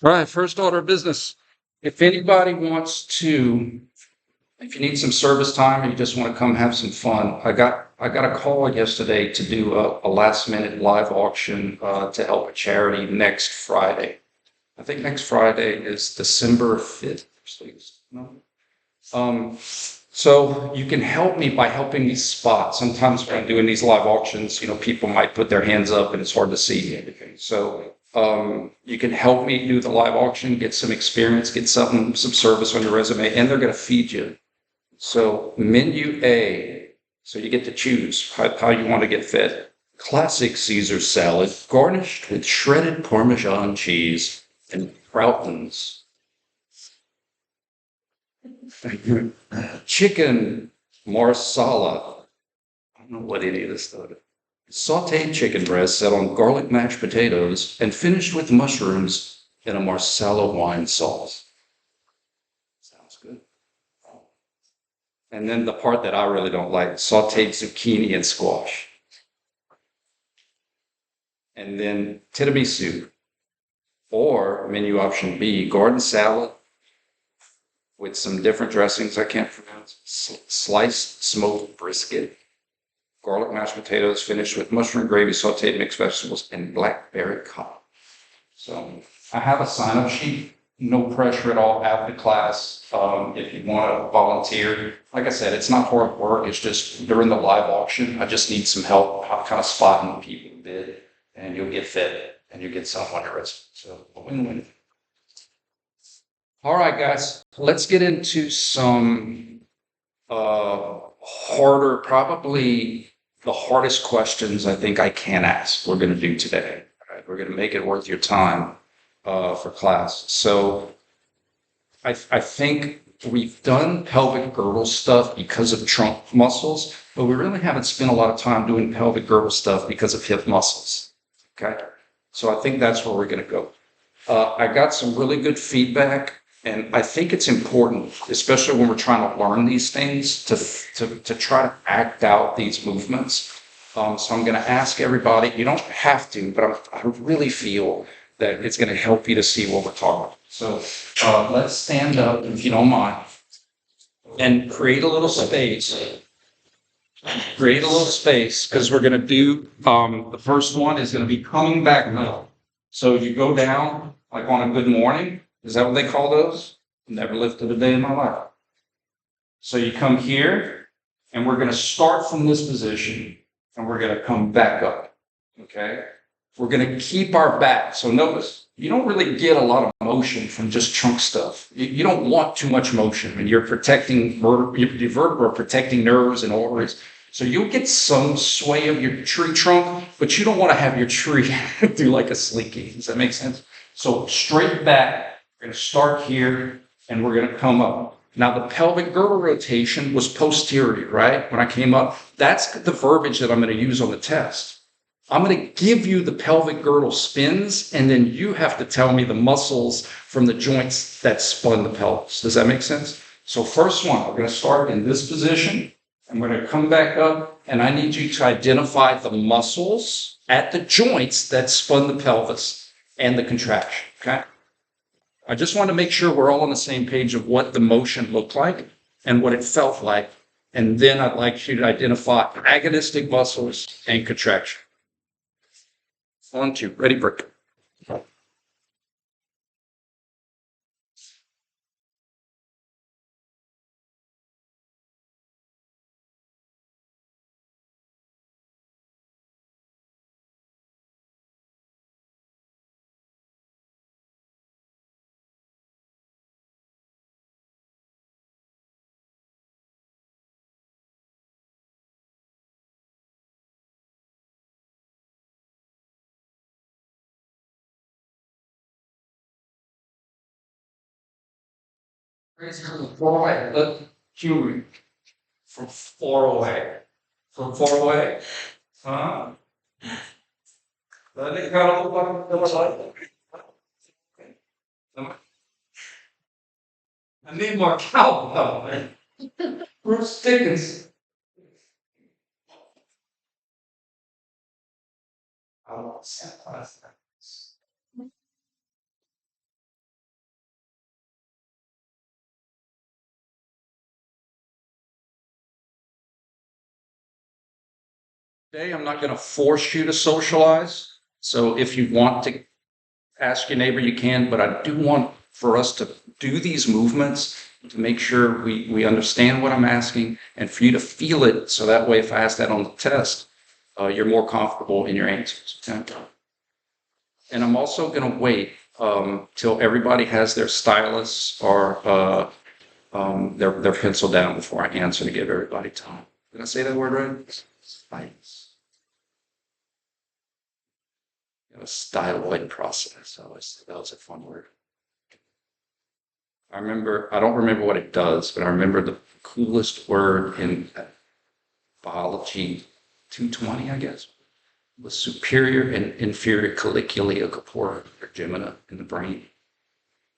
All right, first order of business. If anybody wants to, if you need some service time and you just want to come have some fun, I got a call yesterday to do a last minute live auction to help a charity next Friday. I think next Friday is December 5th. Please. No? So you can help me by helping me spot. Sometimes when I'm doing these live auctions, people might put their hands up and it's hard to see anything. So you can help me do the live auction, get some experience, get some service on your resume, and they're going to feed you. So menu A, so you get to choose how you want to get fed. Classic Caesar salad, garnished with shredded Parmesan cheese and croutons. Chicken marsala. I don't know what any of this stuff is. Sauteed chicken breast set on garlic mashed potatoes and finished with mushrooms in a marsala wine sauce. Sounds good. And then the part that I really don't like, sauteed zucchini and squash. And then tiramisu. Or menu option B, garden salad with some different dressings I can't pronounce. Sliced smoked brisket, garlic mashed potatoes finished with mushroom gravy, sauteed mixed vegetables, and blackberry cobbler. So I have a sign-up sheet. No pressure at all after class. If you want to volunteer, like I said, it's not hard work. It's just during the live auction, I just need some help kind of spotting people who bid, and you'll get fed and you get some on your resume. So win-win. All right, guys, let's get into some harder, probably the hardest questions I think I can ask we're going to do today. All right, we're going to make it worth your time for class. So I think we've done pelvic girdle stuff because of trunk muscles, but we really haven't spent a lot of time doing pelvic girdle stuff because of hip muscles. Okay, so I think that's where we're going to go. I got some really good feedback. And I think it's important, especially when we're trying to learn these things, to try to act out these movements. So I'm going to ask everybody, you don't have to, but I really feel that it's going to help you to see what we're talking about. So let's stand up, if you don't mind, and create a little space. Create a little space, because we're going to do, the first one is going to be coming back up. So you go down, like on a good morning. Is that what they call those? Never lifted a day in my life. So you come here, and we're going to start from this position, and we're going to come back up. Okay? We're going to keep our back. So notice, you don't really get a lot of motion from just trunk stuff. You don't want too much motion, and you're protecting your vertebra, protecting nerves and arteries. So you'll get some sway of your tree trunk, but you don't want to have your tree do like a slinky. Does that make sense? So straight back. We're going to start here, and we're going to come up. Now, the pelvic girdle rotation was posterior, right? When I came up, that's the verbiage that I'm going to use on the test. I'm going to give you the pelvic girdle spins, and then you have to tell me the muscles from the joints that spun the pelvis. Does that make sense? So first one, we're going to start in this position. I'm going to come back up, and I need you to identify the muscles at the joints that spun the pelvis and the contraction, okay? I just want to make sure we're all on the same page of what the motion looked like and what it felt like. And then I'd like you to identify agonistic muscles and contraction. 1, 2, ready, break. From far away, look, Curie. From far away. From far away. Huh? Let it go. I need more cowbell, man. Bruce Dickinson. I want to sanitize that. Today, I'm not going to force you to socialize. So if you want to ask your neighbor, you can, but I do want for us to do these movements to make sure we understand what I'm asking and for you to feel it. So that way, if I ask that on the test, you're more comfortable in your answers. Okay? And I'm also going to wait till everybody has their stylus or their pencil down before I answer to give everybody time. Did I say that word right? Stylus. A styloid process. That was a fun word. I don't remember what it does, but I remember the coolest word in biology 220, I guess, was superior and inferior colliculia corpora or gemina in the brain.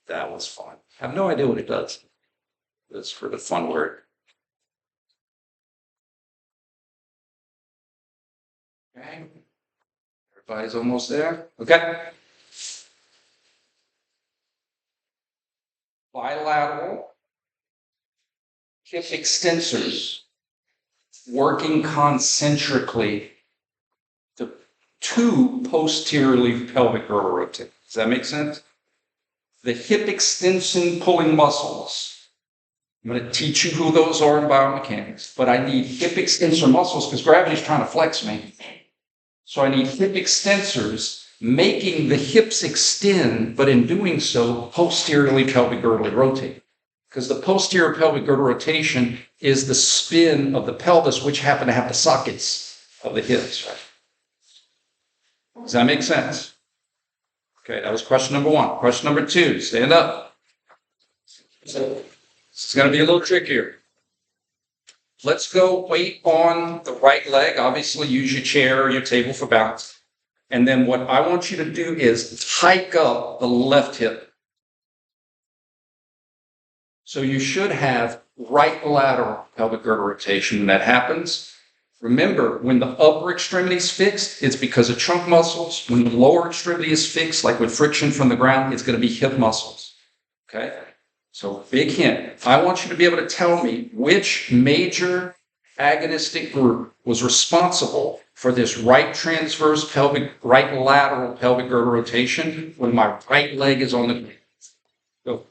That was fun. I have no idea what it does. It's for the fun word. Okay. Everybody's almost there. Okay. Bilateral hip extensors working concentrically the two posteriorly pelvic girdle rotates. Does that make sense? The hip extension pulling muscles. I'm going to teach you who those are in biomechanics, but I need hip extensor muscles because gravity's trying to flex me. So I need hip extensors making the hips extend, but in doing so, posteriorly pelvic girdle rotate. Because the posterior pelvic girdle rotation is the spin of the pelvis, which happen to have the sockets of the hips. Right? Does that make sense? Okay, that was question number one. Question number two, stand up. So, this is going to be a little trickier. Let's go weight on the right leg. Obviously, use your chair or your table for balance. And then what I want you to do is hike up the left hip. So you should have right lateral pelvic girdle rotation when that happens. Remember, when the upper extremity is fixed, it's because of trunk muscles. When the lower extremity is fixed, like with friction from the ground, it's going to be hip muscles. Okay? So big hint. I want you to be able to tell me which major agonistic group was responsible for this right lateral pelvic girdle rotation when my right leg is on the ground. Go.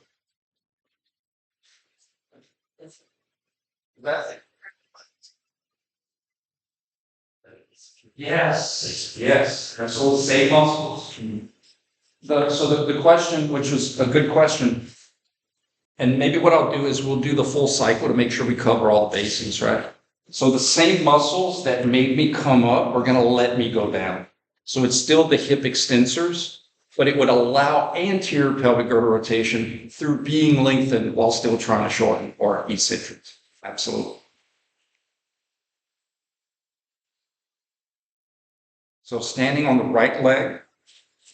Yes. That's all the same muscles. So the question, which was a good question, and maybe what I'll do is we'll do the full cycle to make sure we cover all the bases, right? So the same muscles that made me come up are going to let me go down. So it's still the hip extensors, but it would allow anterior pelvic girdle rotation through being lengthened while still trying to shorten or eccentric. Absolutely. So standing on the right leg,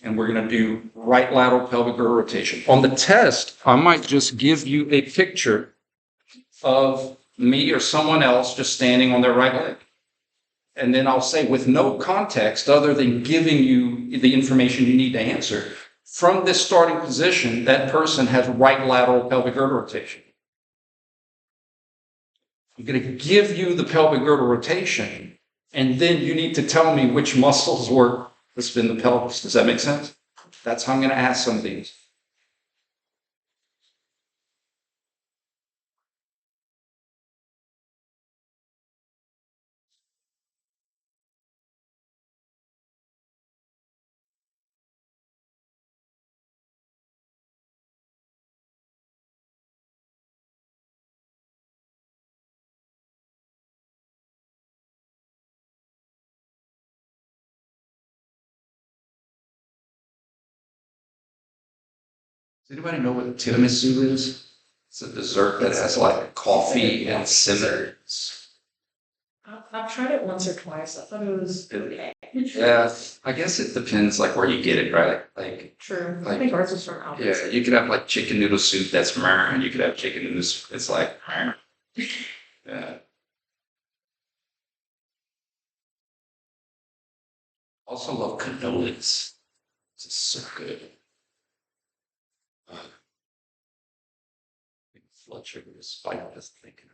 and we're going to do right lateral pelvic girdle rotation. On the test, I might just give you a picture of me or someone else just standing on their right leg. And then I'll say, with no context other than giving you the information you need to answer, from this starting position, that person has right lateral pelvic girdle rotation. I'm going to give you the pelvic girdle rotation, and then you need to tell me which muscles work to spin the pelvis. Does that make sense? That's how I'm going to ask some of these. Does anybody know what tiramisu is? It's a dessert that has like coffee and cinnamons. I've tried it once or twice. I thought it was Yeah, I guess it depends like where you get it, right? Like, true. I like think ours was from Albert's. yeah, you could have like chicken noodle soup that's meh, and you could have chicken noodle soup that's like meh. Yeah. Also love cannolis. It's so good. Blood sugar is spiked just thinking.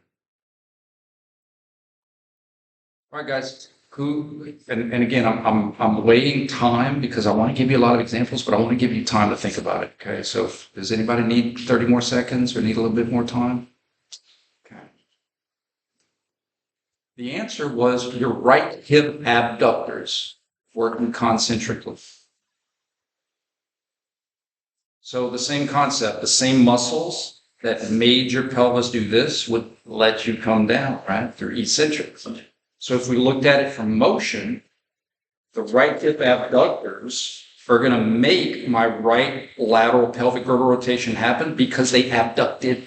All right, guys. And again, I'm waiting time because I want to give you a lot of examples, but I want to give you time to think about it. Okay. So does anybody need 30 more seconds or need a little bit more time? Okay. The answer was your right hip abductors working concentrically. So the same concept, the same muscles that made your pelvis do this would let you come down, right? They're eccentric. So if we looked at it from motion, the right hip abductors are going to make my right lateral pelvic girdle rotation happen because they abducted.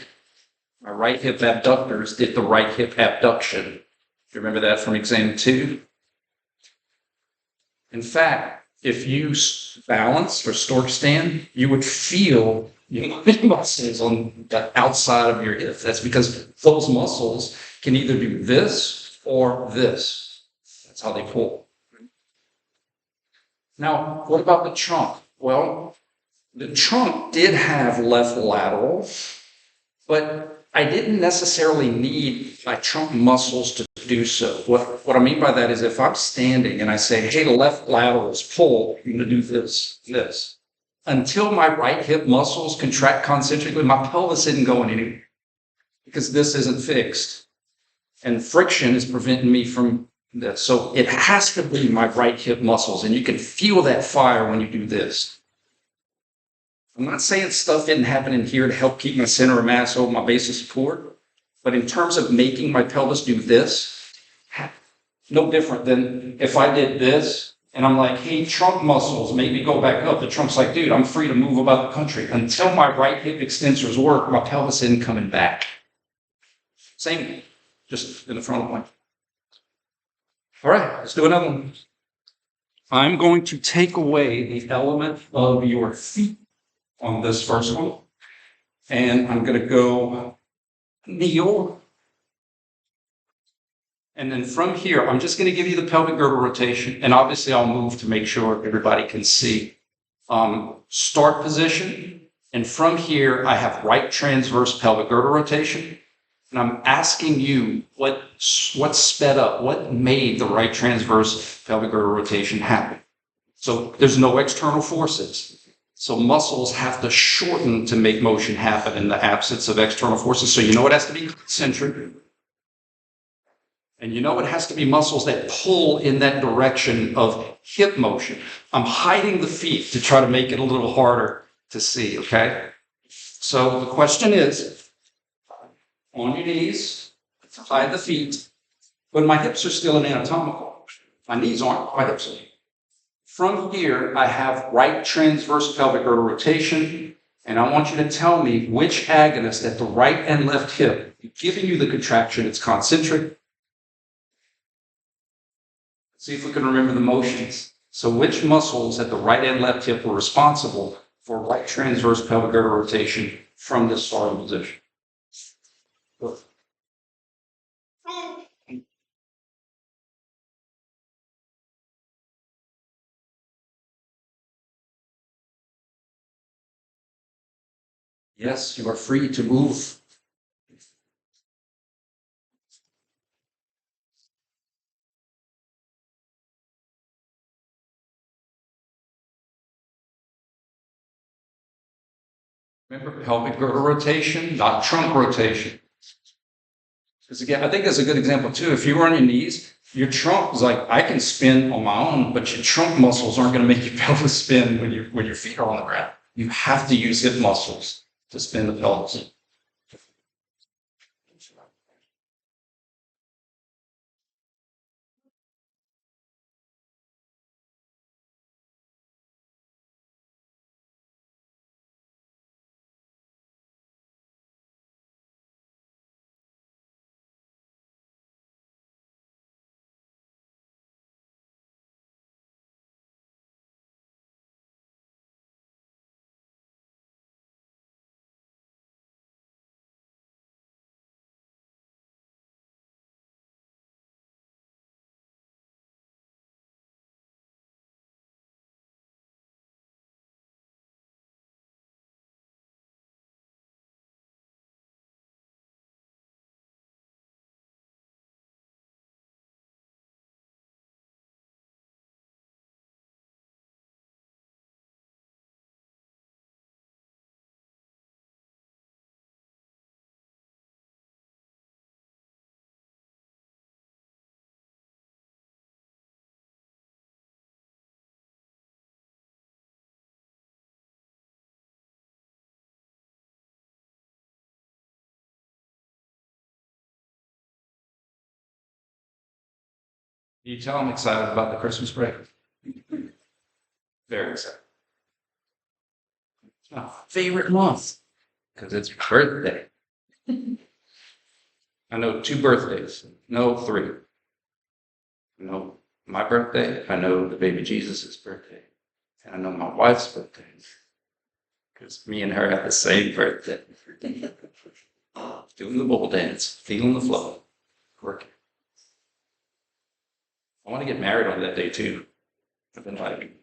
My right hip abductors did the right hip abduction. Do you remember that from exam 2? In fact, if you balance or stork stand, you would feel your muscles on the outside of your hip. That's because those muscles can either do this or this. That's how they pull. Now, what about the trunk? Well, the trunk did have left lateral, but I didn't necessarily need my trunk muscles to do so. What I mean by that is if I'm standing and I say, hey, the left lateral is pull, I'm going to do this. Until my right hip muscles contract concentrically, my pelvis isn't going anywhere because this isn't fixed. And friction is preventing me from this. So it has to be my right hip muscles. And you can feel that fire when you do this. I'm not saying stuff isn't happening here to help keep my center of mass over my base of support, but in terms of making my pelvis do this, no different than if I did this and I'm like, hey, trunk muscles, maybe go back up. The trunk's like, dude, I'm free to move about the country. Until my right hip extensors work, my pelvis isn't coming back. Same, just in the front of the line. All right, let's do another one. I'm going to take away the element of your feet on this first one. And I'm going to go kneel. And then from here, I'm just going to give you the pelvic girdle rotation. And obviously, I'll move to make sure everybody can see. Start position. And from here, I have right transverse pelvic girdle rotation. And I'm asking you what sped up, what made the right transverse pelvic girdle rotation happen. So there's no external forces. So muscles have to shorten to make motion happen in the absence of external forces. So you know it has to be concentric. And you know it has to be muscles that pull in that direction of hip motion. I'm hiding the feet to try to make it a little harder to see, okay? So the question is, on your knees, hide the feet, but my hips are still in anatomical. My knees aren't, my hips are. From here, I have right transverse pelvic girdle rotation, and I want you to tell me which agonist at the right and left hip, giving you the contraction, it's concentric. See if we can remember the motions. So which muscles at the right and left hip were responsible for right transverse pelvic girdle rotation from this starting position? Yes, you are free to move. Remember pelvic girdle rotation, not trunk rotation. Because again, I think that's a good example too. If you were on your knees, your trunk is like, I can spin on my own, but your trunk muscles aren't going to make your pelvis spin when your feet are on the ground. You have to use hip muscles to spin the pelvis. You tell I'm excited about the Christmas break. Very excited. It's my favorite month because it's my birthday. I know 2 birthdays. No, 3. I know my birthday. I know the baby Jesus' birthday. And I know my wife's birthday. Because me and her have the same birthday. Doing the bull dance, feeling the flow, working. I want to get married on that day too. I've been like,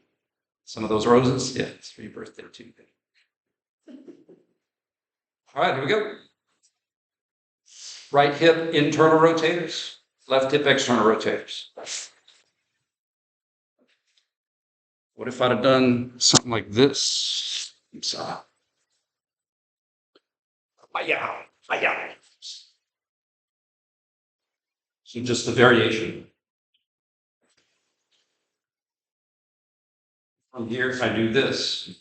some of those roses. Yeah, it's for your birthday too. All right, here we go. Right hip internal rotators, left hip external rotators. What if I'd have done something like this? So just the variation. From here, I do this.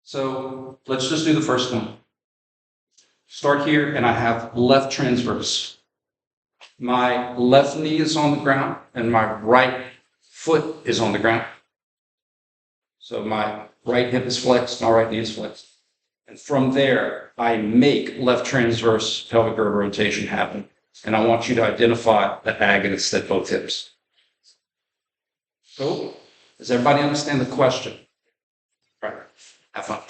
So let's just do the first one. Start here, and I have left transverse. My left knee is on the ground, and my right foot is on the ground. So my right hip is flexed, my right knee is flexed. And from there, I make left transverse pelvic girdle rotation happen. And I want you to identify the agonists at both hips. So, does everybody understand the question? All right, have fun.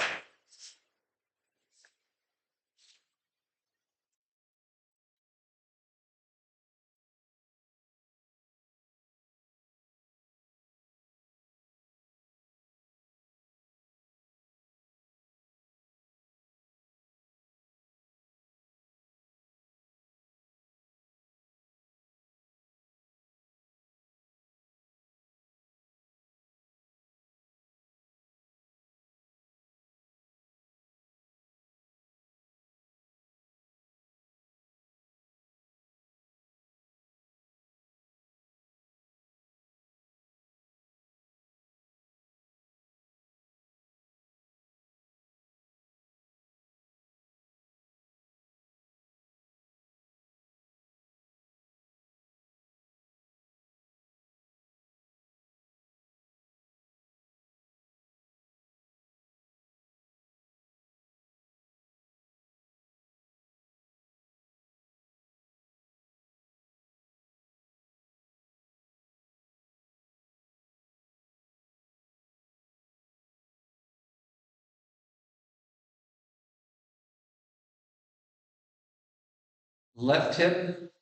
Left hip,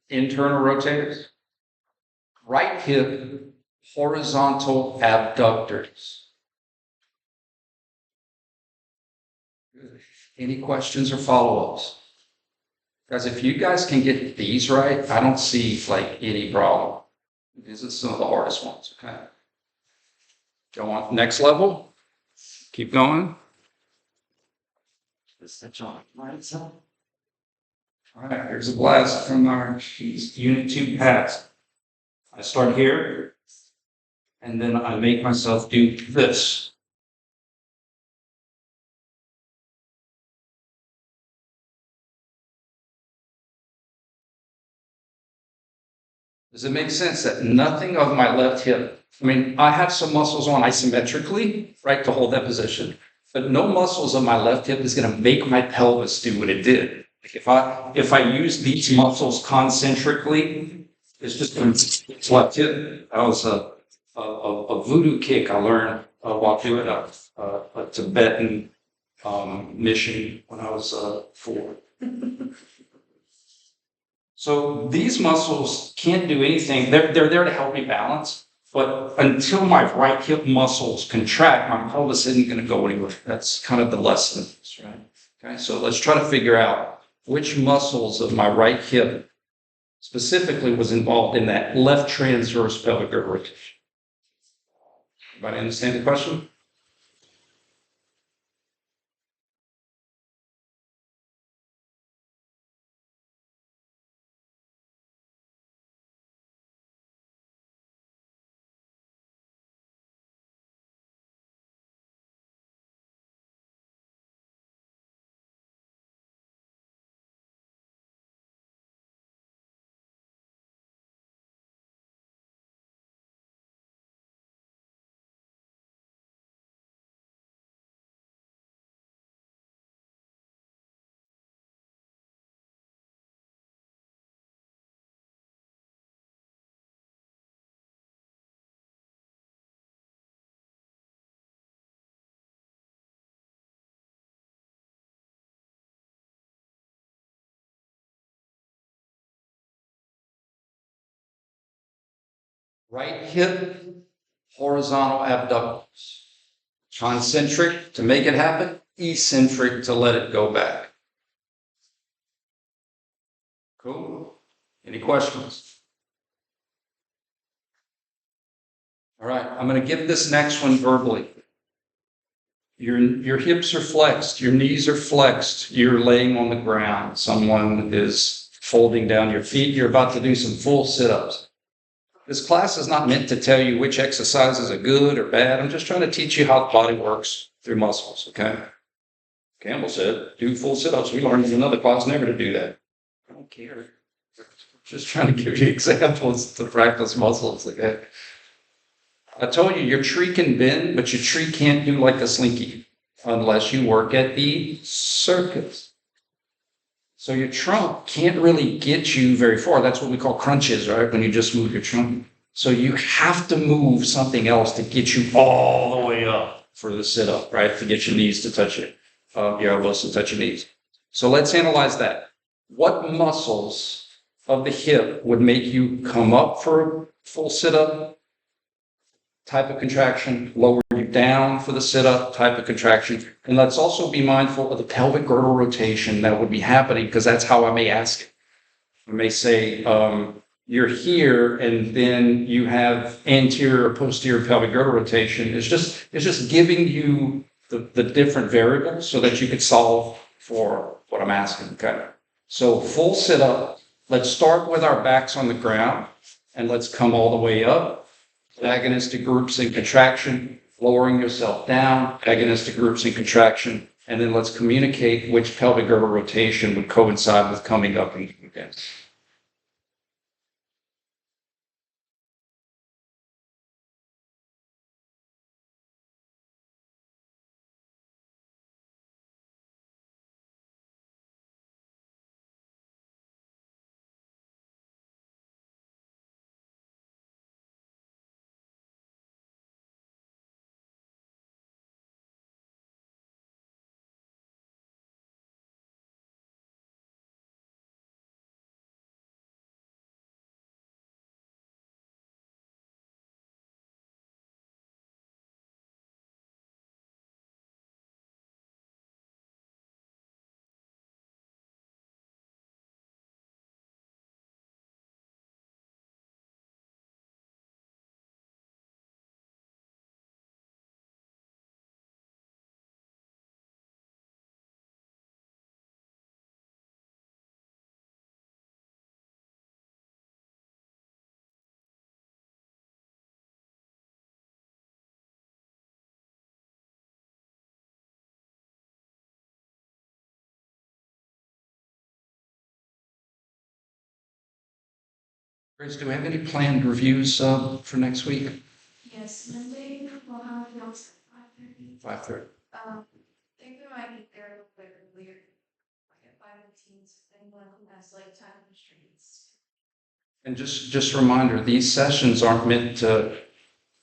internal rotators. Right hip, horizontal abductors. Any questions or follow-ups? Because if you guys can get these right, I don't see like any problem. These are some of the hardest ones, okay? Go on, next level. Keep going. All right, here's a blast from our Unit 2 pass. I start here, and then I make myself do this. Does it make sense that nothing of my left hip, I mean, I have some muscles on isometrically, right, to hold that position, but no muscles of my left hip is going to make my pelvis do what it did. Like if I use these muscles concentrically, it's just it's left hip. That was a voodoo kick I learned while doing a Tibetan mission when I was 4. So these muscles can't do anything. They're there to help me balance. But until my right hip muscles contract, my pelvis isn't going to go anywhere. That's kind of the lesson, right? Okay, so let's try to figure out which muscles of my right hip specifically was involved in that left transverse pelvic girdle rotation. Everybody understand the question? Right hip, horizontal abductors. Concentric to make it happen, eccentric to let it go back. Cool. Any questions? All right, I'm going to give this next one verbally. Your hips are flexed, your knees are flexed, you're laying on the ground. Someone is folding down your feet. You're about to do some full sit-ups. This class is not meant to tell you which exercises are good or bad. I'm just trying to teach you how the body works through muscles, okay? Campbell said, do full sit-ups. We learned in another class never to do that. I don't care. Just trying to give you examples to practice muscles, okay? I told you your tree can bend, but your tree can't do like a slinky unless you work at the circus. So your trunk can't really get you very far. That's what we call crunches, right? When you just move your trunk. So you have to move something else to get you all the way up for the sit-up, right? To get your knees to touch it, your elbows to touch your knees. So let's analyze that. What muscles of the hip would make you come up for a full sit-up type of contraction, lower you down for the sit-up type of contraction. And let's also be mindful of the pelvic girdle rotation that would be happening, because that's how I may ask it. I may say, you're here and then you have anterior or posterior pelvic girdle rotation. It's just giving you the different variables so that you could solve for what I'm asking, okay? So full sit-up, let's start with our backs on the ground and let's come all the way up. Agonistic groups in contraction, lowering yourself down, agonistic groups in contraction, and then let's communicate which pelvic girdle rotation would coincide with coming up and down. Grace, do we have any planned reviews for next week? Yes, Monday, we'll have notes at 5:30. 5:30. I think we might be there a little bit earlier, like at 5:15, if anyone who has like time constraints. And just a reminder, these sessions aren't meant to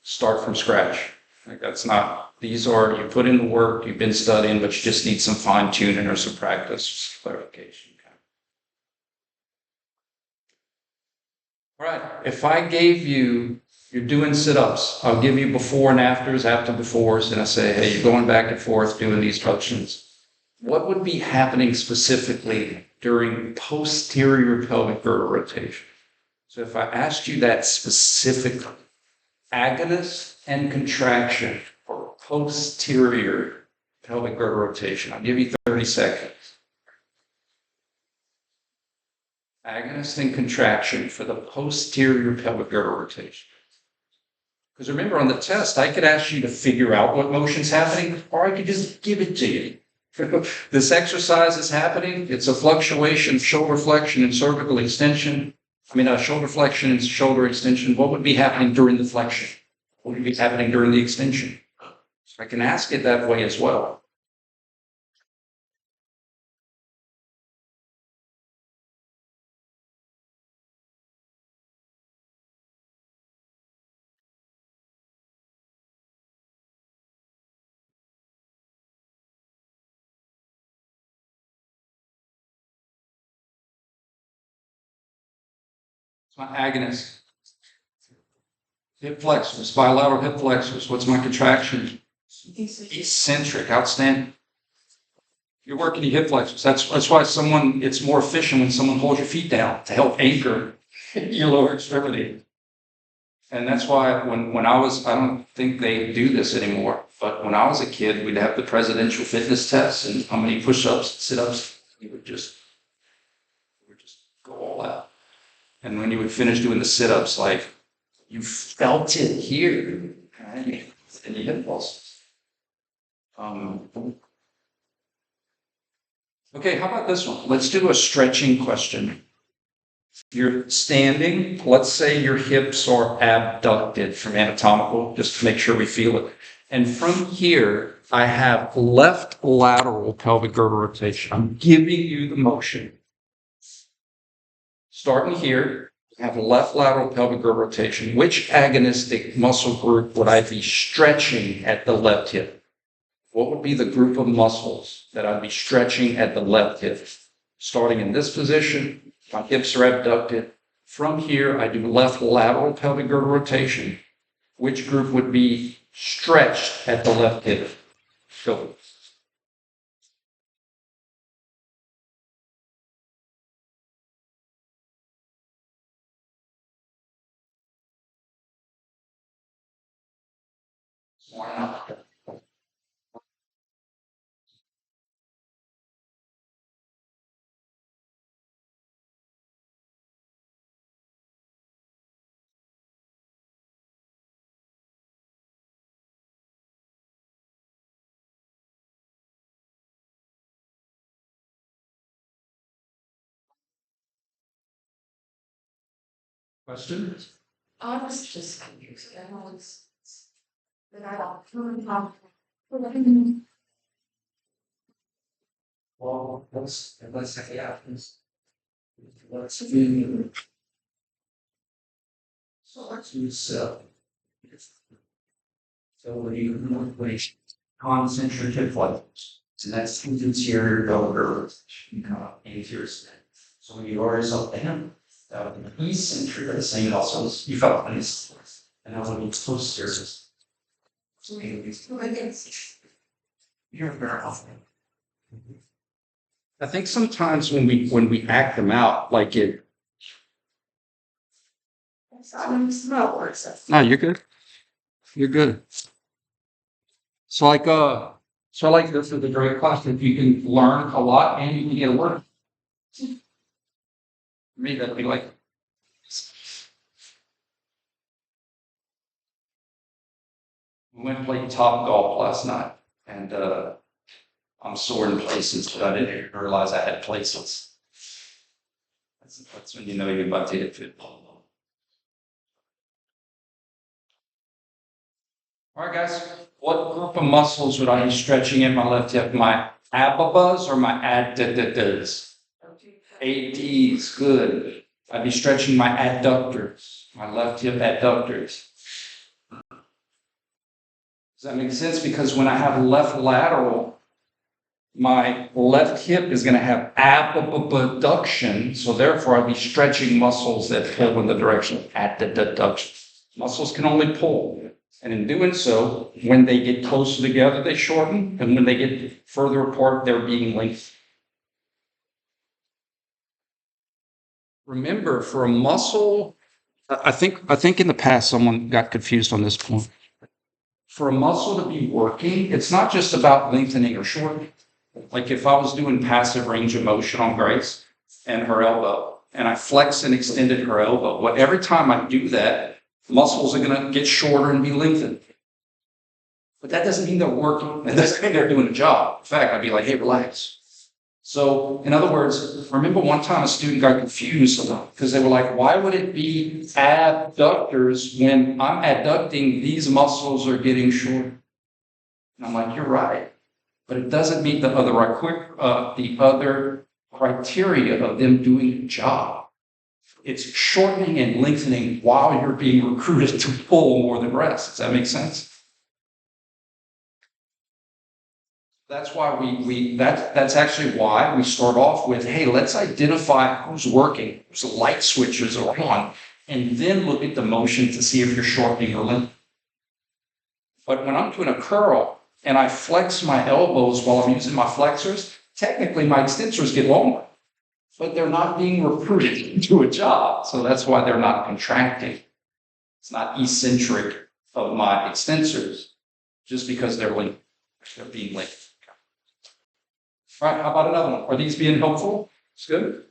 start from scratch. Like that's not, these are, you put in the work, you've been studying, but you just need some fine tuning or some practice, clarification. Okay. All right, if I gave you, you're doing sit-ups, I'll give you before and afters, after befores, and I say, hey, you're going back and forth doing these functions. What would be happening specifically during posterior pelvic girdle rotation? So if I asked you that specifically, agonist and contraction for posterior pelvic girdle rotation, I'll give you 30 seconds. Agonist and contraction for the posterior pelvic girdle rotation. Because remember, on the test, I could ask you to figure out what motion's happening, or I could just give it to you. This exercise is happening. It's a fluctuation, shoulder flexion and cervical extension. Shoulder flexion and shoulder extension. What would be happening during the flexion? What would be happening during the extension? So I can ask it that way as well. It's my agonist. Hip flexors, bilateral hip flexors. What's my contraction? Eccentric, outstanding. You're working your hip flexors. That's why it's more efficient when someone holds your feet down to help anchor your lower extremity. And that's why I don't think they do this anymore, but when I was a kid, we'd have the presidential fitness test and how many push-ups, sit-ups, you would just go all out. And when you would finish doing the sit-ups, like you felt it here, right? And your hip pulses. Okay, how about this one? Let's do a stretching question. You're standing, let's say your hips are abducted from anatomical, just to make sure we feel it. And from here, I have left lateral pelvic girdle rotation. I'm giving you the motion. Starting here, I have left lateral pelvic girdle rotation. Which agonistic muscle group would I be stretching at the left hip? What would be the group of muscles that I'd be stretching at the left hip? Starting in this position, my hips are abducted. From here, I do left lateral pelvic girdle rotation. Which group would be stretched at the left hip? Go. Questions? I was just confused. I was that I Well, let's say let's do so let's do so. So when you place concentric hip flexors, so that's the interior shoulder, you come up anterior spin. So when you lower yourself down, that would be eccentric of the same muscles you felt in this, and that would be posterior. So you're very often. I think sometimes when we act them out, like it. No, you're good. You're good. So like this is a great class. If you can learn a lot and you can get a word. For me, that'd be like. We went and played top golf last night, and I'm sore in places, but I didn't even realize I had places. That's when you know you're about to hit football. All right, guys. What group of muscles would I be stretching in my left hip? My ababas or my adductors? ADs, good. I'd be stretching my adductors, my left hip adductors. Does that make sense? Because when I have left lateral, my left hip is going to have abduction, so therefore I'd be stretching muscles that pull in the direction of adduction. Muscles can only pull. And in doing so, when they get closer together, they shorten. And when they get further apart, they're being lengthened. Remember, for a muscle, I think in the past someone got confused on this point. For a muscle to be working, it's not just about lengthening or shortening. Like if I was doing passive range of motion on Grace and her elbow, and I flexed and extended her elbow, well, every time I do that, muscles are going to get shorter and be lengthened. But that doesn't mean they're working. That doesn't mean they're doing a job. In fact, I'd be like, hey, relax. So, in other words, remember one time a student got confused because they were like, why would it be abductors when I'm adducting, these muscles are getting shorter? And I'm like, you're right. But it doesn't meet the other criteria of them doing a job. It's shortening and lengthening while you're being recruited to pull more than rest. Does that make sense? That's why that's actually why we start off with, hey, let's identify who's working, whose light switches are on, and then look at the motion to see if you're shortening or lengthening. But when I'm doing a curl and I flex my elbows while I'm using my flexors, technically my extensors get longer, but they're not being recruited into a job. So that's why they're not contracting. It's not eccentric of my extensors just because they're linked. They're being linked. All right, how about another one? Are these being helpful? It's good.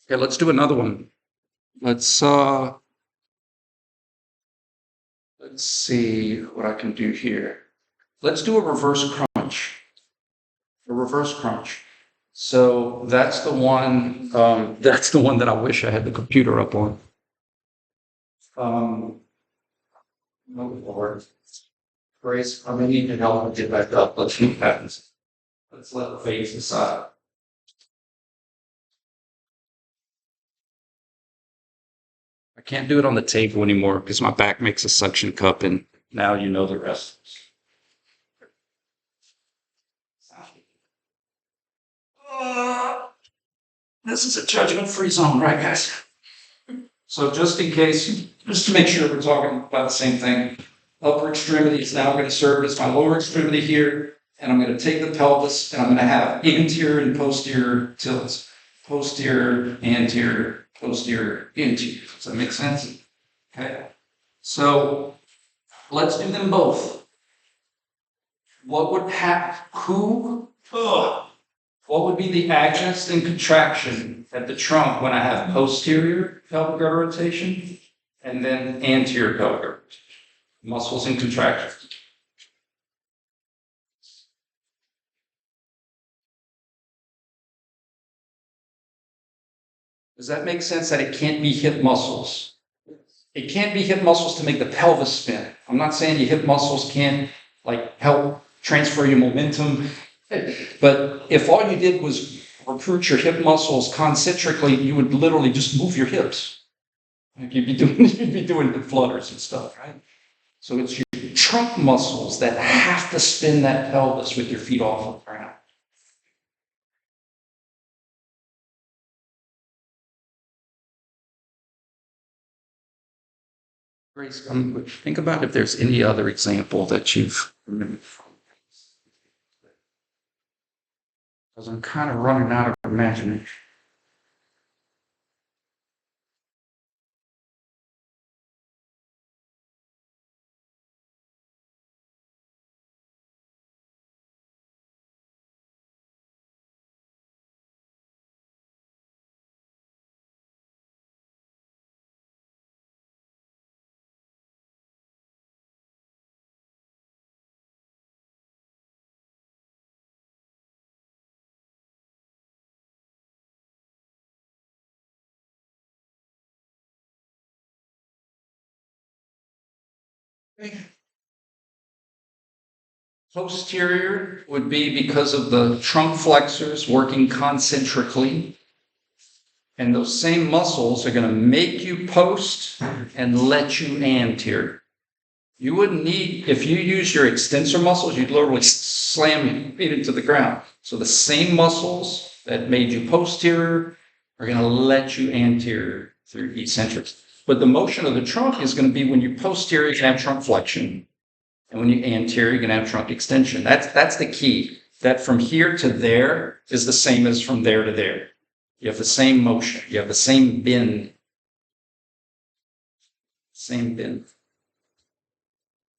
Okay, let's do another one. Let's see what I can do here. Let's do a reverse crunch. A reverse crunch. So that's the one. That's the one that I wish I had the computer up on. Oh Lord, Grace, I'm gonna need your help to get back up. Let's see what happens. Let's let the face aside. I can't do it on the table anymore because my back makes a suction cup, and now you know the rest. This is a judgment-free zone, right, guys? So just in case, just to make sure we're talking about the same thing, upper extremity is now going to serve as my lower extremity here, and I'm going to take the pelvis, and I'm going to have anterior and posterior tilts. Posterior, anterior, posterior, anterior. Does that make sense? Okay. So let's do them both. What would happen? What would be the agonist and contraction at the trunk when I have posterior pelvic girdle rotation and then anterior pelvic girdle rotation? Muscles and contractions. Does that make sense that it can't be hip muscles? It can't be hip muscles to make the pelvis spin. I'm not saying your hip muscles can't like help transfer your momentum, but if all you did was recruit your hip muscles concentrically, you would literally just move your hips. Like you'd be doing hip flutters and stuff, right? So it's your trunk muscles that have to spin that pelvis with your feet off the ground. Grace, think about if there's any other example that you've remembered. Because I'm kind of running out of imagination. Posterior would be because of the trunk flexors working concentrically. And those same muscles are going to make you post and let you anterior. You wouldn't need, if you use your extensor muscles, you'd literally slam your feet into the ground. So the same muscles that made you posterior are going to let you anterior through eccentrics. But the motion of the trunk is going to be when you posterior, you can have trunk flexion. And when you anterior, you can have trunk extension. That's the key. That from here to there is the same as from there to there. You have the same motion. You have the same bend. Same bend.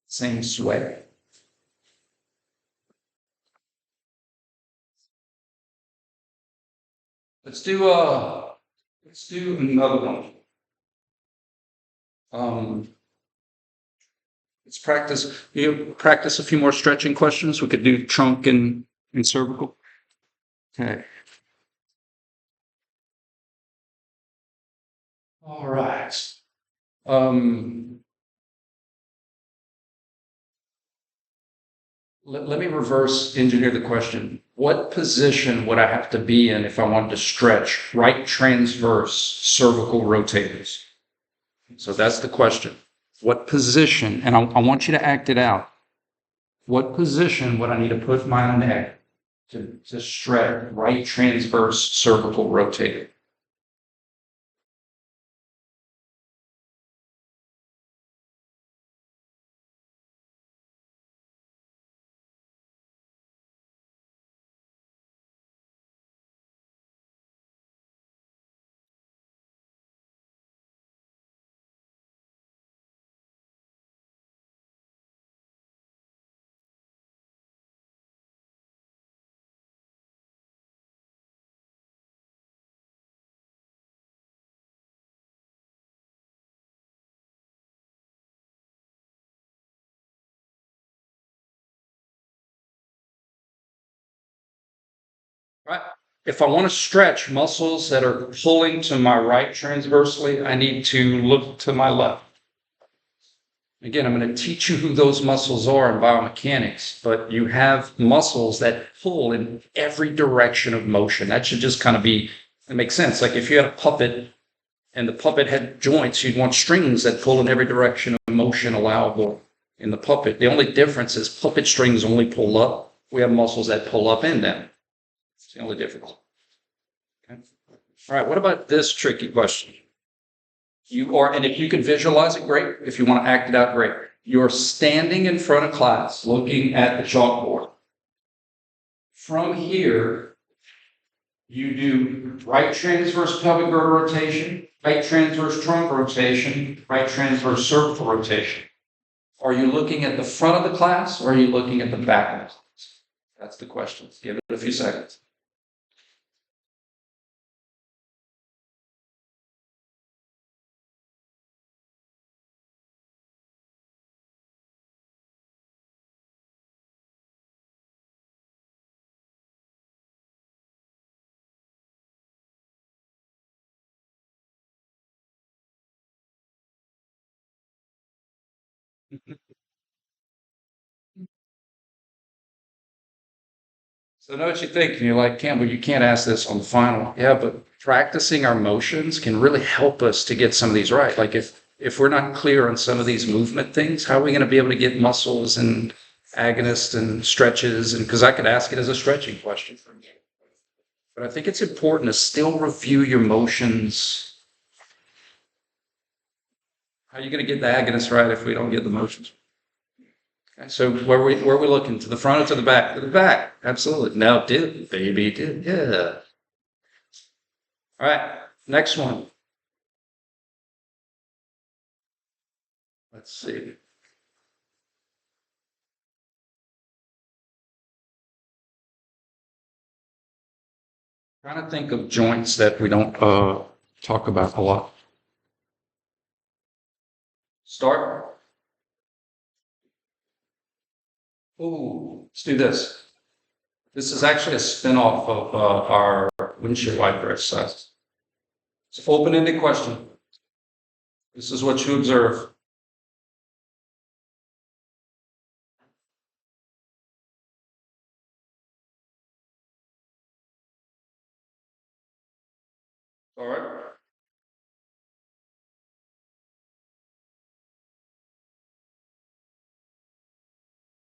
Same sway. Let's do another one. Let's practice. You practice a few more stretching questions. We could do trunk and cervical. Okay. All right. Let me reverse engineer the question. What position would I have to be in if I wanted to stretch right transverse cervical rotators? So that's the question. What position, and I want you to act it out. What position would I need to put my neck to stretch right transverse cervical rotator? Right. If I want to stretch muscles that are pulling to my right transversely, I need to look to my left. Again, I'm going to teach you who those muscles are in biomechanics, but you have muscles that pull in every direction of motion. That should just kind of be, it makes sense. Like if you had a puppet and the puppet had joints, you'd want strings that pull in every direction of motion allowable in the puppet. The only difference is puppet strings only pull up. We have muscles that pull up and down. It's the only difference. Okay. All right, what about this tricky question? You are, and if you can visualize it, great. If you want to act it out, great. You're standing in front of class looking at the chalkboard. From here, you do right transverse pelvic girdle rotation, right transverse trunk rotation, right transverse cervical rotation. Are you looking at the front of the class or are you looking at the back of the class? That's the question. Give it a few seconds. So I know what you think, and you're like, Campbell, you can't ask this on the final. Yeah, but practicing our motions can really help us to get some of these right. Like if we're not clear on some of these movement things, how are we going to be able to get muscles and agonists and stretches? And because I could ask it as a stretching question. But I think it's important to still review your motions. How are you going to get the agonists right if we don't get the motions? Okay, so where are we looking? To the front or to the back? To the back. Absolutely. Now did, baby, did. Yeah. All right. Next one. Let's see. Trying to think of joints that we don't talk about a lot. Start. Ooh, let's do this. This is actually a spin-off of our windshield wiper exercise. It's an open-ended question. This is what you observe. All right.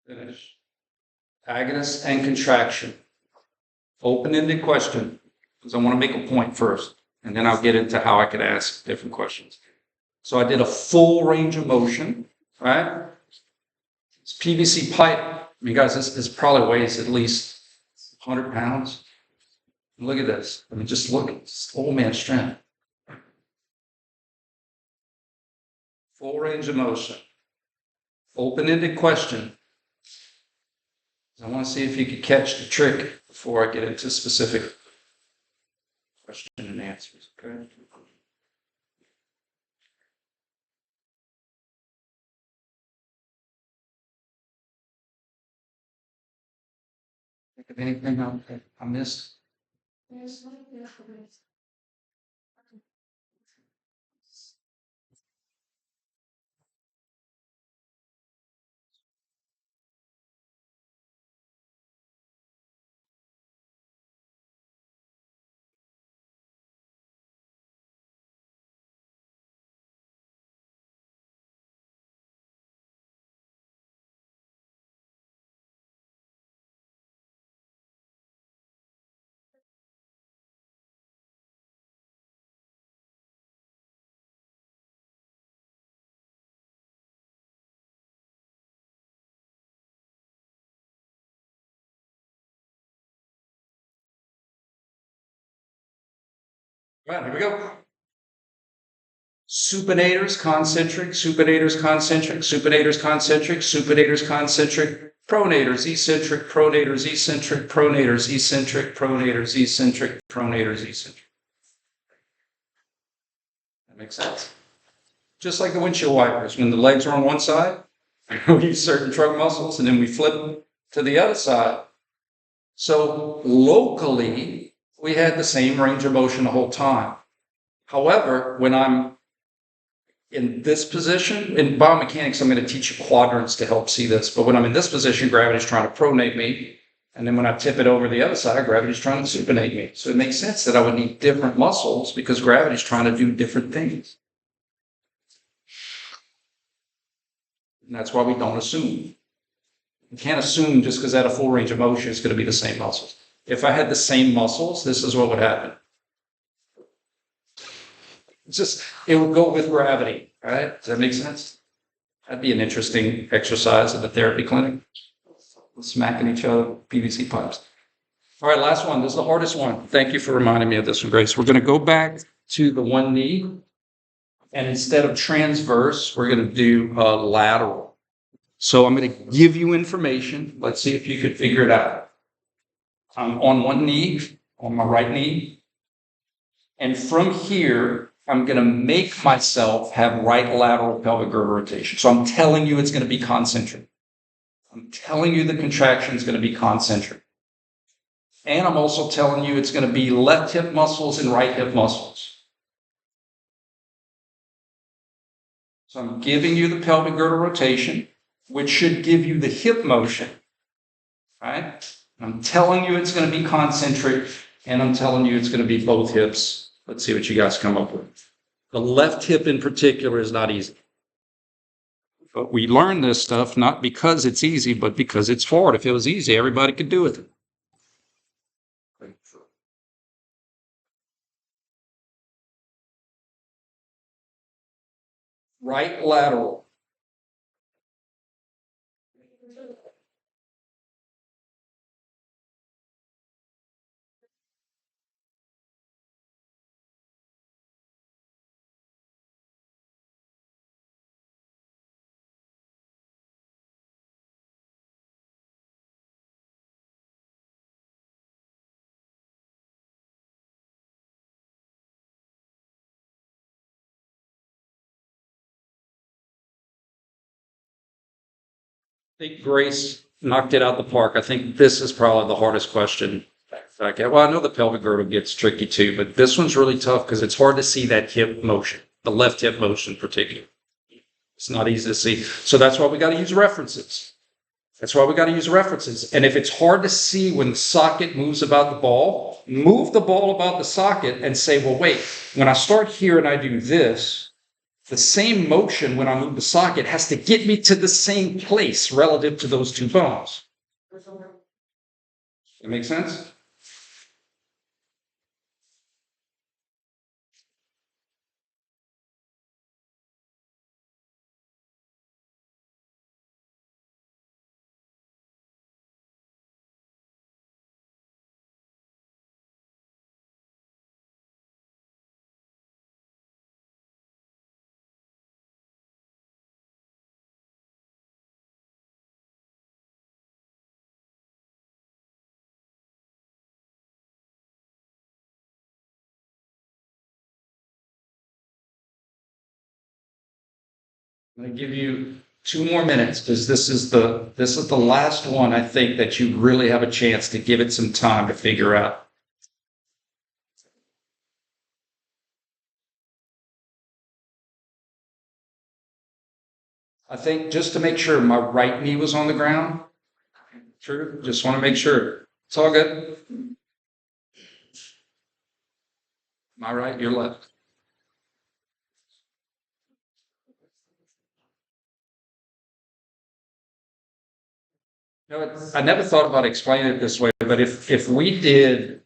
Finish. Agonist and contraction. Open-ended question, because I want to make a point first, and then I'll get into how I could ask different questions. So I did a full range of motion, right? It's PVC pipe. I mean, guys, this probably weighs at least 100 pounds. Look at this. I mean, just look at this old man strength. Full range of motion. Open-ended question. I want to see if you could catch the trick before I get into specific question and answers. Okay. Think of anything I missed? There's one beautiful. All right, here we go. Supinators, concentric, supinators, concentric, supinators, concentric, supinators, concentric, pronators, eccentric, pronators, eccentric, pronators, eccentric, pronators, eccentric, pronators, eccentric. That makes sense. Just like the windshield wipers, when the legs are on one side, we use certain trunk muscles, and then we flip them to the other side. So locally, we had the same range of motion the whole time. However, when I'm in this position, in biomechanics, I'm going to teach you quadrants to help see this. But when I'm in this position, gravity's trying to pronate me. And then when I tip it over the other side, gravity's trying to supinate me. So it makes sense that I would need different muscles because gravity's trying to do different things. And that's why we don't assume. You can't assume just because at a full range of motion, it's going to be the same muscles. If I had the same muscles, this is what would happen. It's just, it would go with gravity, right? Does that make sense? That'd be an interesting exercise at the therapy clinic. Smacking each other, PVC pipes. All right, last one. This is the hardest one. Thank you for reminding me of this one, Grace. We're going to go back to the one knee. And instead of transverse, we're going to do lateral. So I'm going to give you information. Let's see if you could figure it out. I'm on one knee, on my right knee. And from here, I'm going to make myself have right lateral pelvic girdle rotation. So I'm telling you it's going to be concentric. I'm telling you the contraction is going to be concentric. And I'm also telling you it's going to be left hip muscles and right hip muscles. So I'm giving you the pelvic girdle rotation, which should give you the hip motion, right? I'm telling you it's going to be concentric, and I'm telling you it's going to be both hips. Let's see what you guys come up with. The left hip in particular is not easy. But we learn this stuff not because it's easy, but because it's hard. If it was easy, everybody could do it. Right lateral. I think Grace knocked it out the park. I think this is probably the hardest question. Okay, well, I know the pelvic girdle gets tricky too, but this one's really tough because it's hard to see that hip motion, the left hip motion in particular. It's not easy to see. So that's why we got to use references. That's why we got to use references. And if it's hard to see when the socket moves about the ball, move the ball about the socket and say, well, wait, when I start here and I do this, the same motion when I move the socket has to get me to the same place relative to those two bones. That make sense? I'm going to give you 2 more minutes because this is the last one I think that you really have a chance to give it some time to figure out. I think just to make sure my right knee was on the ground. True. Just want to make sure. It's all good. My right, your left. You know, I never thought about explaining it this way, but if we did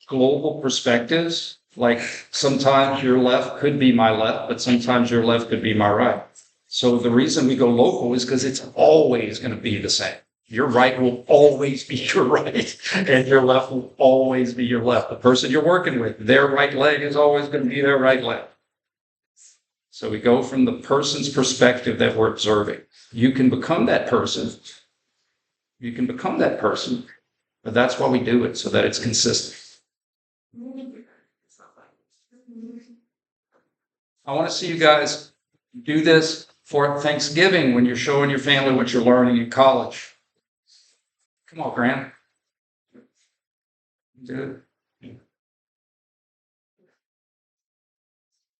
global perspectives, like sometimes your left could be my left, but sometimes your left could be my right. So the reason we go local is because it's always going to be the same. Your right will always be your right, and your left will always be your left. The person you're working with, their right leg is always going to be their right leg. So we go from the person's perspective that we're observing. You can become that person. You can become that person, but that's why we do it, so that it's consistent. I want to see you guys do this for Thanksgiving when you're showing your family what you're learning in college. Come on, Grant. Good.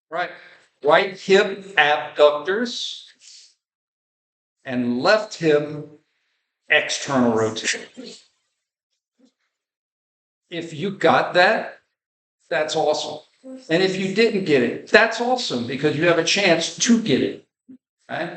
Right. Right hip abductors and left hip external rotation. If you got that, that's awesome. And if you didn't get it, that's awesome because you have a chance to get it. Right?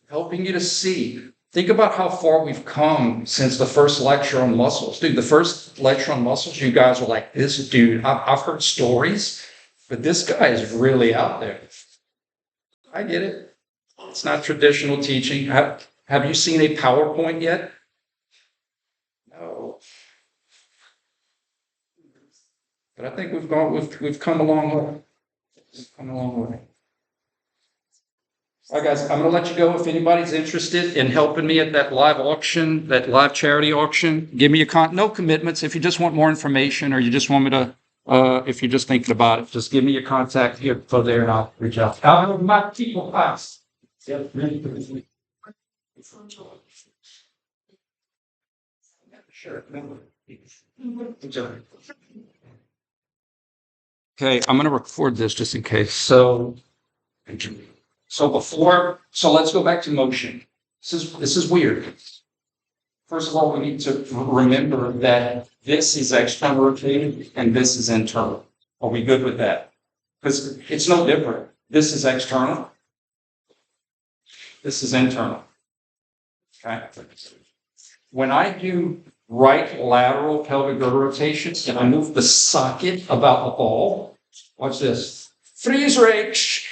Helping you to see. Think about how far we've come since the first lecture on muscles. Dude, the first lecture on muscles, you guys were like, this dude, I've heard stories, but this guy is really out there. I get it. It's not traditional teaching. Have you seen a PowerPoint yet? No. But I think we've come a long way. We've come a long way. All right, guys, I'm going to let you go. If anybody's interested in helping me at that live auction, that live charity auction, give me no commitments. If you just want more information or you just want me to, if you're just thinking about it, just give me your contact here, go there, and I'll reach out. My people pass. Yep. Sure. Okay, I'm going to record this just in case. So let's go back to motion. This is weird. First of all, we need to remember that this is external rotating and this is internal. Are we good with that? Because it's no different. This is external. This is internal. Okay. When I do right lateral pelvic girdle rotation and I move the socket about the ball, watch this. Freeze rate.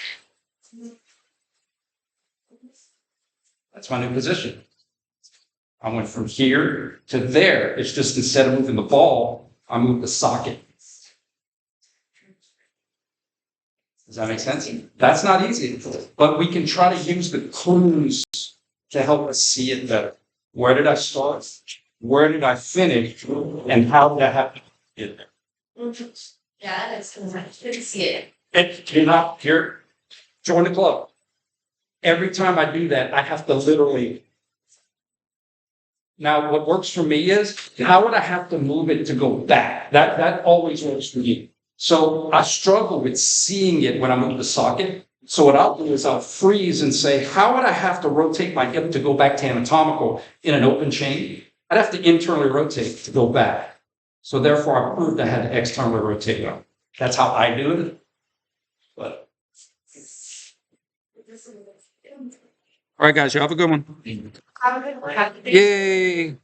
That's my new position. I went from here to there. It's just instead of moving the ball, I move the socket. Does that make sense? That's not easy, but we can try to use the clues to help us see it better. Where did I start? Where did I finish? And how did I have to get there? Yeah, that's good to see it. And you're not here. Join the club. Every time I do that, I have to literally. Now, what works for me is how would I have to move it to go back? That always works for me. So I struggle with seeing it when I move the socket. So what I'll do is I'll freeze and say, how would I have to rotate my hip to go back to anatomical in an open chain? I'd have to internally rotate to go back. So therefore, I proved I had to externally rotate. That's how I do it. But. All right, guys, you have a good one. Have a good one. Yay.